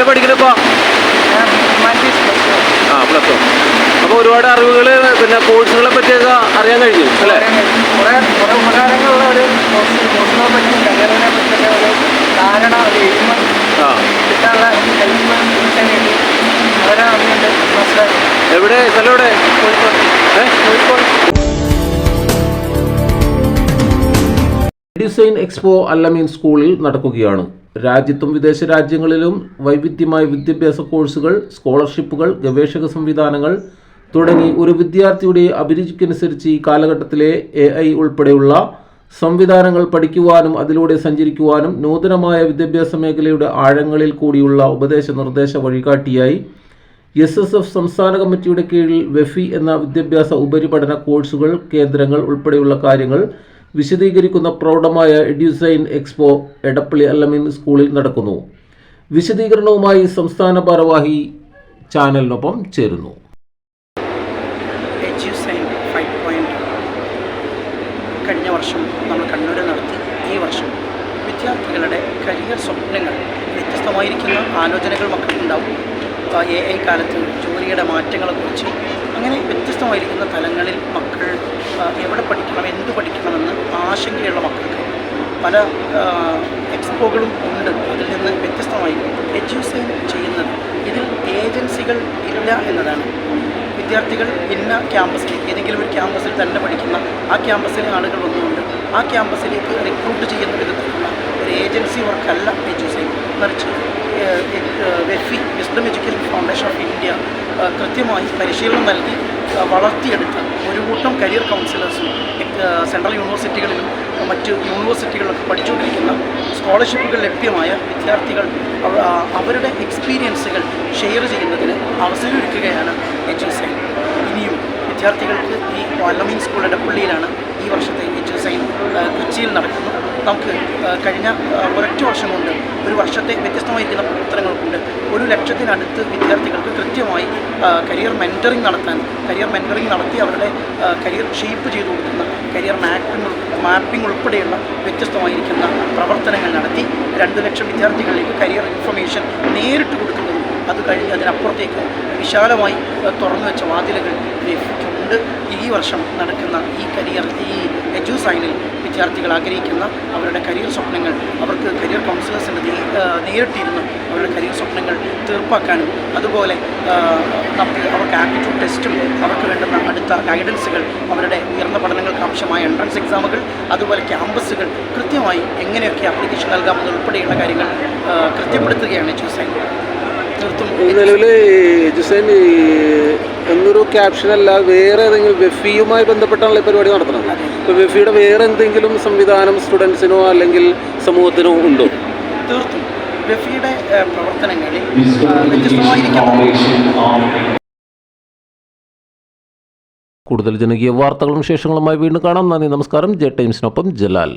പഠിക്കണിപ്പോ? Plus one. അപ്പോൾ ഒരുപാട് അറിവുകൾ പിന്നെ കോഴ്സുകളെ പറ്റിയൊക്കെ അറിയാൻ കഴിഞ്ഞു അല്ലേ? കുറേ ഉപകാരങ്ങളുള്ള ഒരു കോഴ്സിനെ പറ്റി കരിയറിനെ പറ്റിയൊക്കെ ഒരു ധാരണ, ഒരു എയിം കിട്ടാനുള്ള ഹെൽപ്പ് കിട്ടാൻ വേണ്ടി അവരെ അറിയുന്നുണ്ട്. എവിടെ സ്ഥലം? എവിടെ? കോഴിക്കോട്. ഡിസൈൻ എക്സ്പോ അല്ലമീൻ സ്കൂളിൽ നടക്കുകയാണ്. രാജ്യത്തും വിദേശ രാജ്യങ്ങളിലും വൈവിധ്യമായ വിദ്യാഭ്യാസ കോഴ്സുകൾ, സ്കോളർഷിപ്പുകൾ, ഗവേഷക സംവിധാനങ്ങൾ തുടങ്ങി ഒരു വിദ്യാർത്ഥിയുടെ അഭിരുചിക്കനുസരിച്ച് ഈ കാലഘട്ടത്തിലെ AI ഉൾപ്പെടെയുള്ള സംവിധാനങ്ങൾ പഠിക്കുവാനും അതിലൂടെ സഞ്ചരിക്കുവാനും നൂതനമായ വിദ്യാഭ്യാസ മേഖലയുടെ ആഴങ്ങളിൽ കൂടിയുള്ള ഉപദേശ നിർദ്ദേശ വഴികാട്ടിയായി SSF സംസ്ഥാന കമ്മിറ്റിയുടെ കീഴിൽ വെഫി എന്ന വിദ്യാഭ്യാസ ഉപരിപഠന കോഴ്സുകൾ, കേന്ദ്രങ്ങൾ ഉൾപ്പെടെയുള്ള കാര്യങ്ങൾ വിശദീകരിക്കുന്ന പ്രൗഢമായ എഡ്യൂസൈൻ എക്സ്പോ എടപ്പള്ളി അല്ലമീൻ സ്കൂളിൽ നടക്കുന്നു. വിശദീകരണവുമായി സംസ്ഥാന ഭാരവാഹി ചാനലിനൊപ്പം ചേരുന്നു. എഡ്യൂസൈൻ 5.0 കഴിഞ്ഞ വർഷം നമ്മൾ കണ്ണൂരിൽ നടത്തി. ഈ വർഷം വിദ്യാർത്ഥികളുടെ കരിയർ സ്വപ്നങ്ങൾ, വ്യത്യസ്തമായിരിക്കുന്ന ആലോചനകൾ മക്കൾക്കുണ്ടാവും. AI കാലത്ത് ജോലിയുടെ മാറ്റങ്ങളെക്കുറിച്ച് അങ്ങനെ വ്യത്യസ്തമായിരിക്കുന്ന തലങ്ങളിൽ മക്കൾ എവിടെ പഠിക്കണം, എന്ത് പഠിക്കണമെന്ന് ആശങ്കയുള്ള മക്കൾക്ക് പല എക്സ്പോകളും ഉണ്ട്. അതിൽ നിന്ന് വ്യത്യസ്തമായി എഡ്യൂസൈൻ ചെയ്യുന്നത് ഇതിൽ ഏജൻസികൾ ഇല്ല എന്നതാണ്. വിദ്യാർത്ഥികൾ ഇന്ന ക്യാമ്പസിലേക്ക്, ഏതെങ്കിലും ഒരു ക്യാമ്പസിൽ തന്നെ പഠിക്കുന്ന ആ ക്യാമ്പസിലെ ആളുകൾ വന്നുകൊണ്ട് ആ ക്യാമ്പസിലേക്ക് റിക്രൂട്ട് ചെയ്യുന്ന വിധത്തിലുള്ള ഒരു ഏജൻസി വർക്കല്ല എഡ്യൂസൈൻ. മറിച്ച് വെഫി, Wisdom Education Foundation of India കൃത്യമായി പരിശീലനം നൽകി വളർത്തിയെടുത്ത ഒരു കൂട്ടം കരിയർ കൗൺസിലേഴ്സും സെൻട്രൽ യൂണിവേഴ്സിറ്റികളിലും മറ്റ് യൂണിവേഴ്സിറ്റികളിലൊക്കെ പഠിച്ചുകൊണ്ടിരിക്കുന്ന സ്കോളർഷിപ്പുകൾ ലഭ്യമായ വിദ്യാർത്ഥികൾ അവരുടെ എക്സ്പീരിയൻസുകൾ ഷെയർ ചെയ്യുന്നതിന് അവസരമൊരുക്കുകയാണ് എഡ്യൂസൈൻ. ഇനിയും വിദ്യാർത്ഥികൾക്ക് ഈ അല്ലമീൻ സ്കൂൾ എടപ്പള്ളിയിലാണ് ഈ വർഷത്തെ എഡ്യൂസൈൻ കൊച്ചിയിൽ നടക്കുന്നു. നമുക്ക് കഴിഞ്ഞ ഒരൊറ്റ വർഷം കൊണ്ട് ഒരു വർഷത്തെ വ്യത്യസ്തമായിരിക്കുന്ന പ്രവർത്തനങ്ങൾ കൊണ്ട് 1,00,000-അടുത്ത് വിദ്യാർത്ഥികൾക്ക് കൃത്യമായി കരിയർ മെൻറ്ററിങ് നടത്തി അവരുടെ കരിയർ ഷേപ്പ് ചെയ്തു കൊടുക്കുന്ന കരിയർ മാപ്പിംഗ് ഉൾപ്പെടെയുള്ള വ്യത്യസ്തമായിരിക്കുന്ന പ്രവർത്തനങ്ങൾ നടത്തി 2,00,000 വിദ്യാർത്ഥികളിലേക്ക് കരിയർ ഇൻഫർമേഷൻ നേരിട്ട് കൊടുക്കുന്നതും അത് കഴിഞ്ഞ് അതിനപ്പുറത്തേക്ക് വിശാലമായി തുറന്നു വെച്ച വാതിലുകൾ ലഭിക്കുന്നുണ്ട്. ഈ വർഷം നടക്കുന്ന ഈ എഡ്യൂസൈനിൽ വിദ്യാർത്ഥികൾ ആഗ്രഹിക്കുന്ന അവരുടെ കരിയർ സ്വപ്നങ്ങൾ അവർക്ക് കരിയർ കൗൺസിലേഴ്സിൻ്റെ നേരിട്ടിരുന്ന് അവരുടെ കരിയർ സ്വപ്നങ്ങൾ തീർപ്പാക്കാനും അതുപോലെ അവർക്ക് ആപ്റ്റിറ്റ്യൂഡ് ടെസ്റ്റും അവർക്ക് വേണ്ടുന്ന അടുത്ത ഗൈഡൻസുകൾ, അവരുടെ ഉയർന്ന പഠനങ്ങൾക്ക് ആവശ്യമായ എൻട്രൻസ് എക്സാമുകൾ, അതുപോലെ ക്യാമ്പസുകൾ കൃത്യമായി എങ്ങനെയൊക്കെ ആപ്ലിക്കേഷൻ നൽകാമെന്നുൾപ്പെടെയുള്ള കാര്യങ്ങൾ കൃത്യപ്പെടുത്തുകയാണ് എഡ്യൂസൈൻ. നിലവിൽ എഡ്യൂസൈൻ എന്നൊരു ക്യാപ്ഷനല്ല, വേറെ ഏതെങ്കിലും വെഫിയുമായി ബന്ധപ്പെട്ടാണല്ലോ ഈ പരിപാടി നടത്തുന്നത്. ഇപ്പോൾ വെഫിയുടെ വേറെ എന്തെങ്കിലും സംവിധാനം സ്റ്റുഡൻസിനോ അല്ലെങ്കിൽ സമൂഹത്തിനോ ഉണ്ടോ? തീർത്തും വെഫിയുടെ പ്രവർത്തനങ്ങളിൽ വ്യത്യസ്തമായിരിക്കും. കൂടുതൽ ജനകീയ വാർത്തകളും വിശേഷങ്ങളുമായി വീണ്ടും കാണാം. നന്ദി, നമസ്കാരം. ജെ ടൈംസിനൊപ്പം ജലാൽ.